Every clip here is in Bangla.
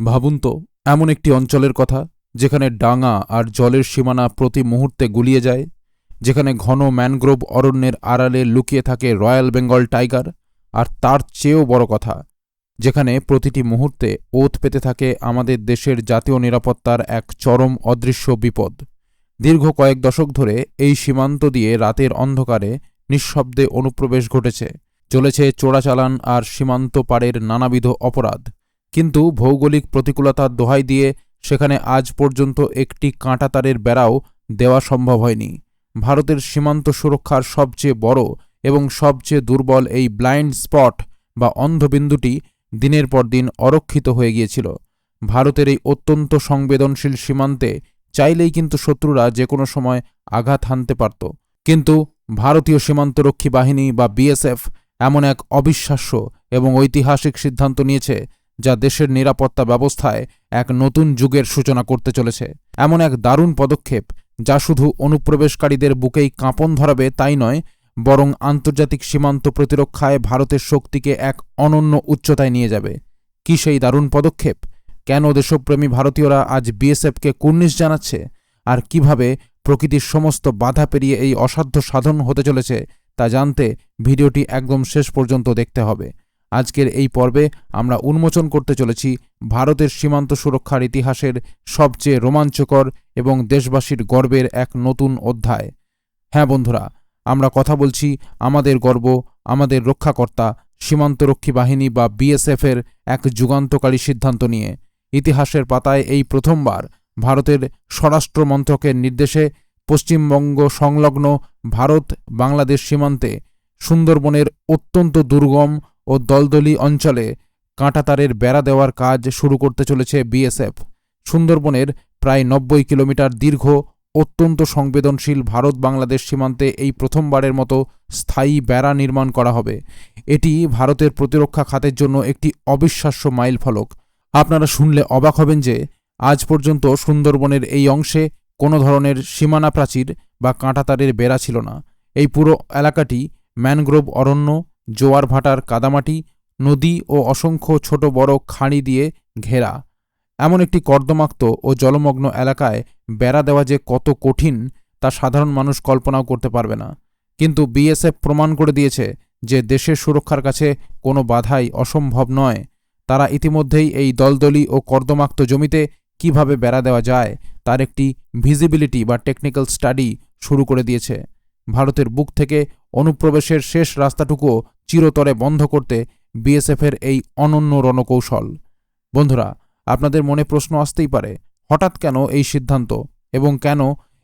ভাবুন তো, এমন একটি অঞ্চলের কথা যেখানে ডাঙা আর জলের সীমানা প্রতি মুহূর্তে গুলিয়ে যায়, যেখানে ঘন ম্যানগ্রোভ অরণ্যের আড়ালে লুকিয়ে থাকে রয়্যাল বেঙ্গল টাইগার, আর তার চেয়েও বড় কথা, যেখানে প্রতিটি মুহূর্তে ওত পেতে থাকে আমাদের দেশের জাতীয় নিরাপত্তার এক চরম অদৃশ্য বিপদ। দীর্ঘ কয়েক দশক ধরে এই সীমান্ত দিয়ে রাতের অন্ধকারে নিঃশব্দে অনুপ্রবেশ ঘটেছে, চলেছে চোরাচালান আর সীমান্ত পারের নানাবিধ অপরাধ। কিন্তু ভৌগোলিক প্রতিকূলতার দোহাই দিয়ে সেখানে আজ পর্যন্ত একটি কাঁটাতারের বেড়াও দেওয়া সম্ভব হয়নি। ভারতের সীমান্ত সুরক্ষার সবচেয়ে বড় এবং সবচেয়ে দুর্বল এই ব্লাইন্ড স্পট বা অন্ধবিন্দুটি দিনের পর দিন অরক্ষিত হয়ে গিয়েছিল। ভারতের এই অত্যন্ত সংবেদনশীল সীমান্তে চাইলেই কিন্তু শত্রুরা যে কোনো সময় আঘাত হানতে পারত। কিন্তু ভারতীয় সীমান্তরক্ষী বাহিনী বা বিএসএফ এমন এক অবিশ্বাস্য এবং ঐতিহাসিক সিদ্ধান্ত নিয়েছে যা দেশের নিরাপত্তা ব্যবস্থায় এক নতুন যুগের সূচনা করতে চলেছে। এমন এক দারুণ পদক্ষেপ যা শুধু অনুপ্রবেশকারীদের বুকেই কাঁপন ধরাবে তাই নয়, বরং আন্তর্জাতিক সীমান্ত প্রতিরক্ষায় ভারতের শক্তিকে এক অনন্য উচ্চতায় নিয়ে যাবে। কি সেই দারুণ পদক্ষেপ? কেন দেশপ্রেমী ভারতীয়রা আজ বিএসএফকে কুর্নিশ জানাচ্ছে? আর কিভাবে প্রকৃতির সমস্ত বাধা পেরিয়ে এই অসাধ্য সাধন হতে চলেছে তা জানতে ভিডিওটি একদম শেষ পর্যন্ত দেখতে হবে। আজকের এই পর্বে আমরা উন্মোচন করতে চলেছি ভারতের সীমান্ত সুরক্ষার ইতিহাসের সবচেয়ে রোমাঞ্চকর এবং দেশবাসীর গর্বের এক নতুন অধ্যায়। হ্যাঁ বন্ধুরা, আমরা কথা বলছি আমাদের গর্ব, আমাদের রক্ষাকর্তা সীমান্তরক্ষী বাহিনী বা বিএসএফের এক যুগান্তকারী সিদ্ধান্ত নিয়ে। ইতিহাসের পাতায় এই প্রথমবার ভারতের স্বরাষ্ট্র মন্ত্রকের নির্দেশে পশ্চিমবঙ্গ সংলগ্ন ভারত বাংলাদেশ সীমান্তে সুন্দরবনের অত্যন্ত দুর্গম ও দলদলি অঞ্চলে কাঁটাতারের বেড়া দেওয়ার কাজ শুরু করতে চলেছে বিএসএফ। সুন্দরবনের প্রায় 90 কিলোমিটার দীর্ঘ অত্যন্ত সংবেদনশীল ভারত বাংলাদেশ সীমান্তে এই প্রথমবারের মতো স্থায়ী বেড়া নির্মাণ করা হবে। এটি ভারতের প্রতিরক্ষা খাতের জন্য একটি অবিশ্বাস্য মাইলফলক। আপনারা শুনলে অবাক হবেন যে আজ পর্যন্ত সুন্দরবনের এই অংশে কোনো ধরনের সীমানা প্রাচীর বা কাঁটাতারের বেড়া ছিল না। এই পুরো এলাকাটি ম্যানগ্রোভ অরণ্য, জোয়ার ভাটার কাদামাটি, নদী ও অসংখ্য ছোট বড় খাঁড়ি দিয়ে ঘেরা। এমন একটি কর্দমাক্ত ও জলমগ্ন এলাকায় বেড়া দেওয়া যে কত কঠিন তা সাধারণ মানুষ কল্পনাও করতে পারবে না। কিন্তু বিএসএফ প্রমাণ করে দিয়েছে যে দেশের সুরক্ষার কাছে কোনো বাধাই অসম্ভব নয়। তারা ইতিমধ্যেই এই দলদলি ও কর্দমাক্ত জমিতে কিভাবে বেড়া দেওয়া যায় তার একটি ভিজিবিলিটি বা টেকনিক্যাল স্টাডি শুরু করে দিয়েছে। ভারতের বুক থেকে অনুপ্রবেশের শেষ রাস্তাটুকুও চিরতরে বন্ধ করতে বিএসএফের এই অনন্য রণকৌশল। বন্ধুরা, আপনাদের মনে প্রশ্ন আসতেই পারে, হঠাৎ কেন এই সিদ্ধান্ত এবং কেন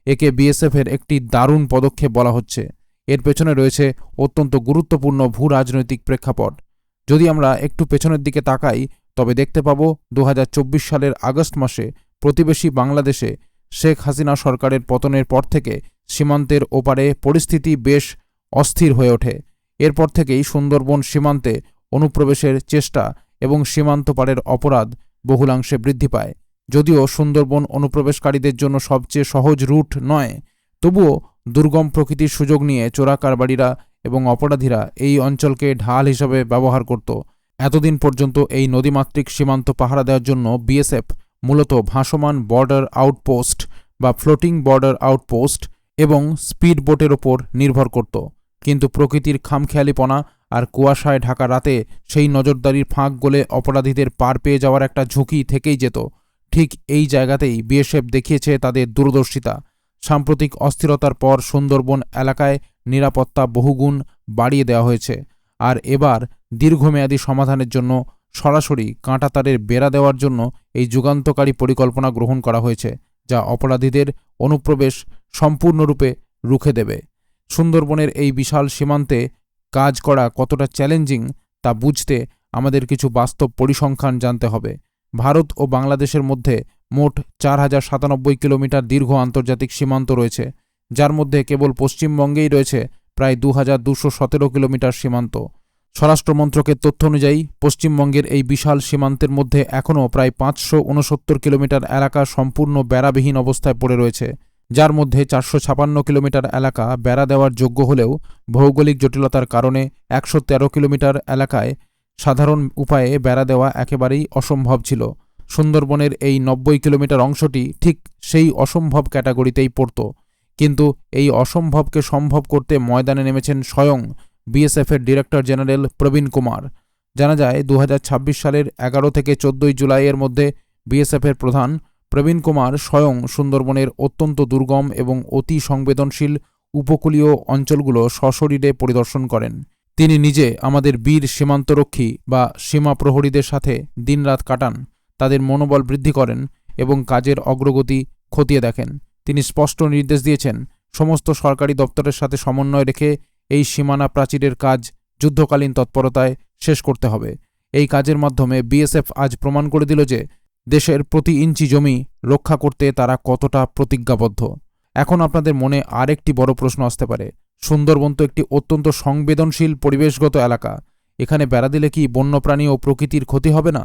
একে বিএসএফের একটি দারুণ পদক্ষেপ বলা হচ্ছে? এর পেছনে রয়েছে অত্যন্ত গুরুত্বপূর্ণ ভূ রাজনৈতিক প্রেক্ষাপট। যদি আমরা একটু পেছনের দিকে তাকাই তবে দেখতে পাব 2024 সালের আগস্ট মাসে প্রতিবেশী বাংলাদেশে শেখ হাসিনা সরকারের পতনের পর থেকে সীমান্তের ওপারে পরিস্থিতি বেশ অস্থির হয়ে ওঠে। এরপর থেকেই সুন্দরবন সীমান্তে অনুপ্রবেশের চেষ্টা এবং সীমান্ত পারের অপরাধ বহুলাংশে বৃদ্ধি পায়। যদিও সুন্দরবন অনুপ্রবেশকারীদের জন্য সবচেয়ে সহজ রুট নয়, তবুও দুর্গম প্রকৃতির সুযোগ নিয়ে চোরা কারবারিরা এবং অপরাধীরা এই অঞ্চলকে ঢাল হিসাবে ব্যবহার করত। এতদিন পর্যন্ত এই নদীমাতৃক সীমান্ত পাহারা দেওয়ার জন্য বিএসএফ মূলত ভাসমান বর্ডার আউটপোস্ট বা ফ্লোটিং বর্ডার আউটপোস্ট এবং স্পিড বোটের ওপর নির্ভর করত। কিন্তু প্রকৃতির খামখেয়ালিপনা আর কুয়াশায় ঢাকা রাতে সেই নজরদারির ফাঁক গলে অপরাধীদের পার পেয়ে যাওয়ার একটা ঝুঁকি থেকেই যেত। ঠিক এই জায়গাতেই বিএসএফ দেখিয়েছে তাদের দূরদর্শিতা। সাম্প্রতিক অস্থিরতার পর সুন্দরবন এলাকায় নিরাপত্তা বহুগুণ বাড়িয়ে দেওয়া হয়েছে। আর এবার দীর্ঘমেয়াদী সমাধানের জন্য সরাসরি কাঁটাতারের বেড়া দেওয়ার জন্য এই যুগান্তকারী পরিকল্পনা গ্রহণ করা হয়েছে, যা অপরাধীদের অনুপ্রবেশ সম্পূর্ণরূপে রুখে দেবে। সুন্দরবনের এই বিশাল সীমান্তে কাজ করা কতটা চ্যালেঞ্জিং তা বুঝতে আমাদের কিছু বাস্তব পরিসংখ্যান জানতে হবে। ভারত ও বাংলাদেশের মধ্যে মোট 4097 কিলোমিটার দীর্ঘ আন্তর্জাতিক সীমান্ত রয়েছে, যার মধ্যে কেবল পশ্চিমবঙ্গেই রয়েছে প্রায় 2217 কিলোমিটার সীমান্ত। স্বরাষ্ট্রমন্ত্রকের তথ্য অনুযায়ী পশ্চিমবঙ্গের এই বিশাল সীমান্তের মধ্যে এখনও প্রায় 569 কিলোমিটার এলাকা সম্পূর্ণ বেড়াবিহীন অবস্থায় পড়ে রয়েছে, যার মধ্যে 456 কিলোমিটার এলাকা বেড়া দেওয়ার যোগ্য হলেও ভৌগোলিক জটিলতার কারণে 113 কিলোমিটার এলাকায় সাধারণ উপায়ে বেড়া দেওয়া একেবারেই অসম্ভব ছিল। সুন্দরবনের এই 90 কিলোমিটার অংশটি ঠিক সেই অসম্ভব ক্যাটাগরিতেই পড়ত। কিন্তু এই অসম্ভবকে সম্ভব করতে ময়দানে নেমেছেন স্বয়ং বিএসএফের ডিরেক্টর জেনারেল প্রবীণ কুমার। জানা যায় 2026 সালের 11 থেকে 14 জুলাইয়ের মধ্যে বিএসএফের প্রধান প্রবীণ কুমার স্বয়ং সুন্দরবনের অত্যন্ত দুর্গম এবং অতি সংবেদনশীল উপকূলীয় অঞ্চলগুলো সশরীরে পরিদর্শন করেন। তিনি নিজে আমাদের বীর সীমান্তরক্ষী বা সীমা প্রহরীদের সাথে দিনরাত কাটান, তাদের মনোবল বৃদ্ধি করেন এবং কাজের অগ্রগতি খতিয়ে দেখেন। তিনি স্পষ্ট নির্দেশ দিয়েছেন, সমস্ত সরকারি দপ্তরের সাথে সমন্বয় রেখে এই সীমানা প্রাচীরের কাজ যুদ্ধকালীন তৎপরতায় শেষ করতে হবে। এই কাজের মাধ্যমে বিএসএফ আজ প্রমাণ করে দিল যে দেশের প্রতি ইঞ্চি জমি রক্ষা করতে তারা কতটা প্রতিজ্ঞাবদ্ধ। এখন আপনাদের মনে আরেকটি বড় প্রশ্ন আসতে পারে, সুন্দরবন তো একটি অত্যন্ত সংবেদনশীল পরিবেশগত এলাকা, এখানে বেড়া দিলে কি বন্যপ্রাণী ও প্রকৃতির ক্ষতি হবে না?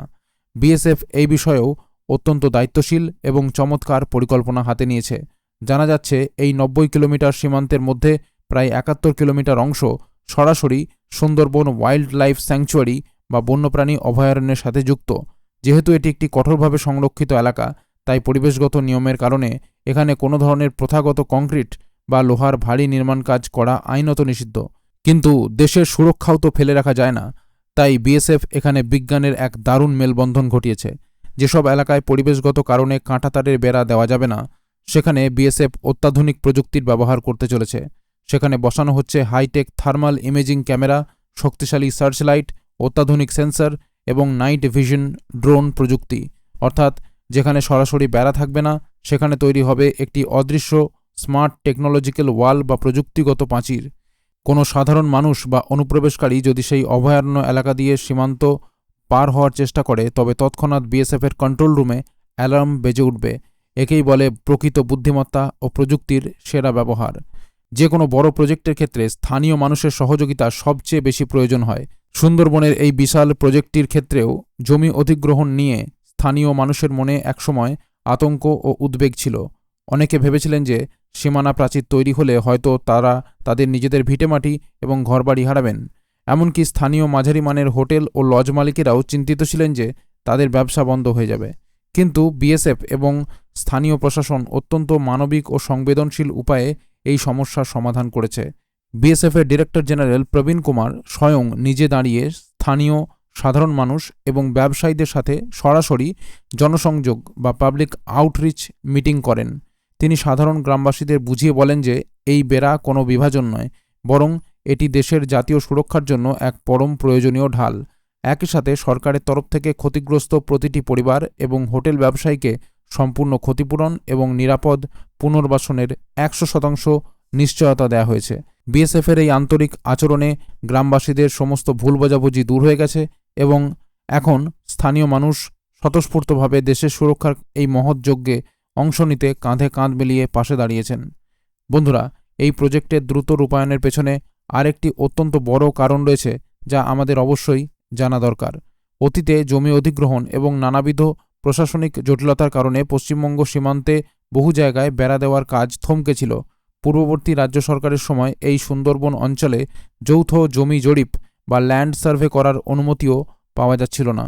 বিএসএফ এই বিষয়েও অত্যন্ত দায়িত্বশীল এবং চমৎকার পরিকল্পনা হাতে নিয়েছে। জানা যাচ্ছে এই 90 কিলোমিটার সীমান্তের মধ্যে প্রায় 71 কিলোমিটার অংশ সরাসরি সুন্দরবন ওয়াইল্ড লাইফ স্যাংচুয়ারি বা বন্যপ্রাণী অভয়ারণ্যের সাথে যুক্ত। যেহেতু এটি একটি কঠোরভাবে সংরক্ষিত এলাকা, তাই পরিবেশগত নিয়মের কারণে এখানে কোনো ধরনের প্রথাগত কংক্রিট বা লোহার ভারী নির্মাণ কাজ করা আইনত নিষিদ্ধ। কিন্তু দেশের সুরক্ষাও তো ফেলে রাখা যায় না, তাই বিএসএফ এখানে বিজ্ঞানের এক দারুণ মেলবন্ধন ঘটিয়েছে। যেসব এলাকায় পরিবেশগত কারণে কাঁটাতারের বেড়া দেওয়া যাবে না, সেখানে বিএসএফ অত্যাধুনিক প্রযুক্তির ব্যবহার করতে চলেছে। সেখানে বসানো হচ্ছে হাইটেক থার্মাল ইমেজিং ক্যামেরা, শক্তিশালী সার্চ লাইট, অত্যাধুনিক সেন্সর এবং নাইট ভিশন ড্রোন প্রযুক্তি। অর্থাৎ যেখানে সরাসরি বেড়া থাকবে না, সেখানে তৈরি হবে একটি অদৃশ্য স্মার্ট টেকনোলজিক্যাল ওয়াল বা প্রযুক্তিগত প্রাচীর। কোনো সাধারণ মানুষ বা অনুপ্রবেশকারী যদি সেই অভয়ারণ্য এলাকা দিয়ে সীমান্ত পার হওয়ার চেষ্টা করে, তবে তৎক্ষণাৎ বিএসএফের কন্ট্রোল রুমে অ্যালার্ম বেজে উঠবে। একেই বলে প্রকৃত বুদ্ধিমত্তা ও প্রযুক্তির সেরা ব্যবহার। যে কোনো বড় প্রজেক্টের ক্ষেত্রে স্থানীয় মানুষের সহযোগিতা সবচেয়ে বেশি প্রয়োজন হয়। সুন্দরবনের এই বিশাল প্রজেক্টটির ক্ষেত্রেও জমি অধিগ্রহণ নিয়ে স্থানীয় মানুষের মনে একসময় আতঙ্ক ও উদ্বেগ ছিল। অনেকে ভেবেছিলেন যে সীমানা প্রাচীর তৈরি হলে হয়তো তারা তাদের নিজেদের ভিটেমাটি এবং ঘরবাড়ি হারাবেন। এমনকি স্থানীয় মাঝারি মানের হোটেল ও লজ মালিকেরাও চিন্তিত ছিলেন যে তাদের ব্যবসা বন্ধ হয়ে যাবে। কিন্তু বিএসএফ এবং স্থানীয় প্রশাসন অত্যন্ত মানবিক ও সংবেদনশীল উপায়ে এই সমস্যার সমাধান করেছে। বিএসএফের ডিরেক্টর জেনারেল প্রবীণ কুমার স্বয়ং নিজে দাঁড়িয়ে স্থানীয় সাধারণ মানুষ এবং ব্যবসায়ীদের সাথে সরাসরি জনসংযোগ বা পাবলিক আউটরিচ মিটিং করেন। তিনি সাধারণ গ্রামবাসীদের বুঝিয়ে বলেন যে এই বেড়া কোনো বিভাজন নয়, বরং এটি দেশের জাতীয় সুরক্ষার জন্য এক পরম প্রয়োজনীয় ঢাল। একই সাথে সরকারের তরফ থেকে ক্ষতিগ্রস্ত প্রতিটি পরিবার এবং হোটেল ব্যবসায়ীকে সম্পূর্ণ ক্ষতিপূরণ এবং নিরাপদ পুনর্বাসনের 100% নিশ্চয়তা দেওয়া হয়েছে। বিএসএফের এই আন্তরিক আচরণে গ্রামবাসীদের সমস্ত ভুল বোঝাবুঝি দূর হয়ে গেছে এবং এখন স্থানীয় মানুষ স্বতঃস্ফূর্তভাবে দেশের সুরক্ষার এই মহৎ যজ্ঞে অংশ নিতে কাঁধে কাঁধ মিলিয়ে পাশে দাঁড়িয়েছেন। বন্ধুরা, এই প্রজেক্টের দ্রুত রূপায়ণের পেছনে আরেকটি অত্যন্ত বড় কারণ রয়েছে, যা আমাদের অবশ্যই জানা দরকার। অতীতে জমি অধিগ্রহণ এবং নানাবিধ প্রশাসনিক জটিলতার কারণে পশ্চিমবঙ্গ সীমান্তে বহু জায়গায় বেড়া দেওয়ার কাজ থমকে ছিল। পূর্ববর্তী রাজ্য সরকারের সময় এই সুন্দরবন অঞ্চলে যৌথ জমি জরিপ বা ল্যান্ড সার্ভে করার অনুমতিও পাওয়া যাচ্ছিল না।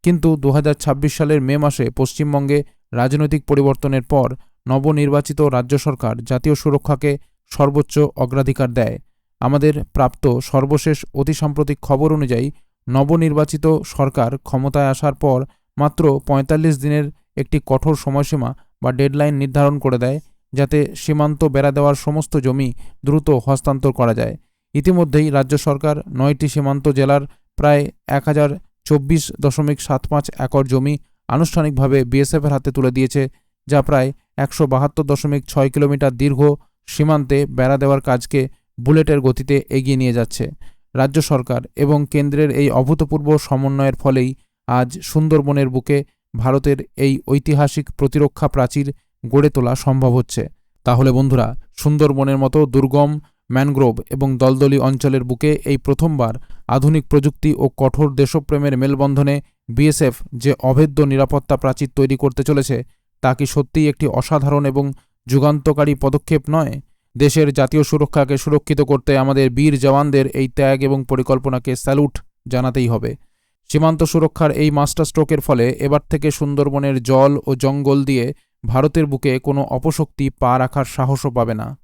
কিন্তু 2026 সালের মে মাসে পশ্চিমবঙ্গে রাজনৈতিক পরিবর্তনের পর নবনির্বাচিত রাজ্য সরকার জাতীয় সুরক্ষাকে সর্বোচ্চ অগ্রাধিকার দেয়। আমাদের প্রাপ্ত সর্বশেষ অতি সাম্প্রতিক খবর অনুযায়ী নবনির্বাচিত সরকার ক্ষমতায় আসার পর মাত্র 45 দিনের একটি কঠোর সময়সীমা বা ডেডলাইন নির্ধারণ করে দেয়, যাতে সীমান্ত বেড়া দেওয়ার সমস্ত জমি দ্রুত হস্তান্তর করা যায়। ইতিমধ্যেই রাজ্য সরকার 9টি সীমান্ত জেলার প্রায় 1024.75 একর জমি আনুষ্ঠানিকভাবে বিএসএফের হাতে তুলে দিয়েছে, যা প্রায় 172.6 কিলোমিটার দীর্ঘ সীমান্তে বেড়া দেওয়ার কাজকে বুলেটের গতিতে এগিয়ে নিয়ে যাচ্ছে। রাজ্য সরকার এবং কেন্দ্রের এই অভূতপূর্ব সমন্বয়ের ফলেই আজ সুন্দরবনের বুকে ভারতের এই ঐতিহাসিক প্রতিরক্ষা প্রাচীর গড়ে তোলা সম্ভব হচ্ছে। তাহলে বন্ধুরা, সুন্দরবনের মতো দুর্গম ম্যানগ্রোভ এবং দলদলি অঞ্চলের বুকে এই প্রথমবার আধুনিক প্রযুক্তি ও কঠোর দেশপ্রেমের মেলবন্ধনে বিএসএফ যে অভেদ্য নিরাপত্তা প্রাচীর তৈরি করতে চলেছে, তা কি সত্যিই একটি অসাধারণ এবং যুগান্তকারী পদক্ষেপ নয়? দেশের জাতীয় সুরক্ষাকে সুরক্ষিত করতে আমাদের বীর জওয়ানদের এই ত্যাগ এবং পরিকল্পনাকে স্যালুট জানাতেই হবে। সীমান্ত সুরক্ষার এই মাস্টার স্ট্রোকের ফলে এবার থেকে সুন্দরবনের জল ও জঙ্গল দিয়ে ভারতের বুকে কোনো অপশক্তি পা রাখার সাহসও পাবে না।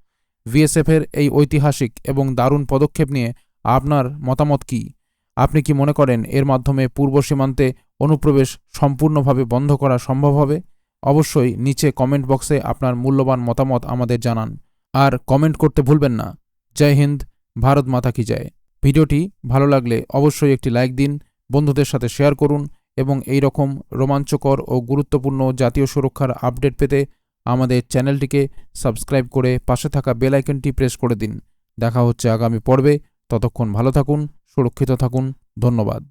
বিএসএফের এই ঐতিহাসিক এবং দারুণ পদক্ষেপ নিয়ে আপনার মতামত কী? আপনি কি মনে করেন এর মাধ্যমে পূর্ব সীমান্তে অনুপ্রবেশ সম্পূর্ণভাবে বন্ধ করা সম্ভব হবে? অবশ্যই নিচে কমেন্ট বক্সে আপনার মূল্যবান মতামত আমাদের জানান। আর কমেন্ট করতে ভুলবেন না। জয় হিন্দ, ভারত মাতা কি জয়। ভিডিওটি ভালো লাগলে অবশ্যই একটি লাইক দিন, বন্ধুদের সাথে শেয়ার করুন এবং এই রকম রোমাঞ্চকর ও গুরুত্বপূর্ণ জাতীয় সুরক্ষার আপডেট পেতে আমাদের চ্যানেলটিকে সাবস্ক্রাইব করে পাশে থাকা বেল আইকনটি প্রেস করে দিন। দেখা হচ্ছে আগামী পর্বে। ততক্ষণ ভালো থাকুন, সুরক্ষিত থাকুন। ধন্যবাদ।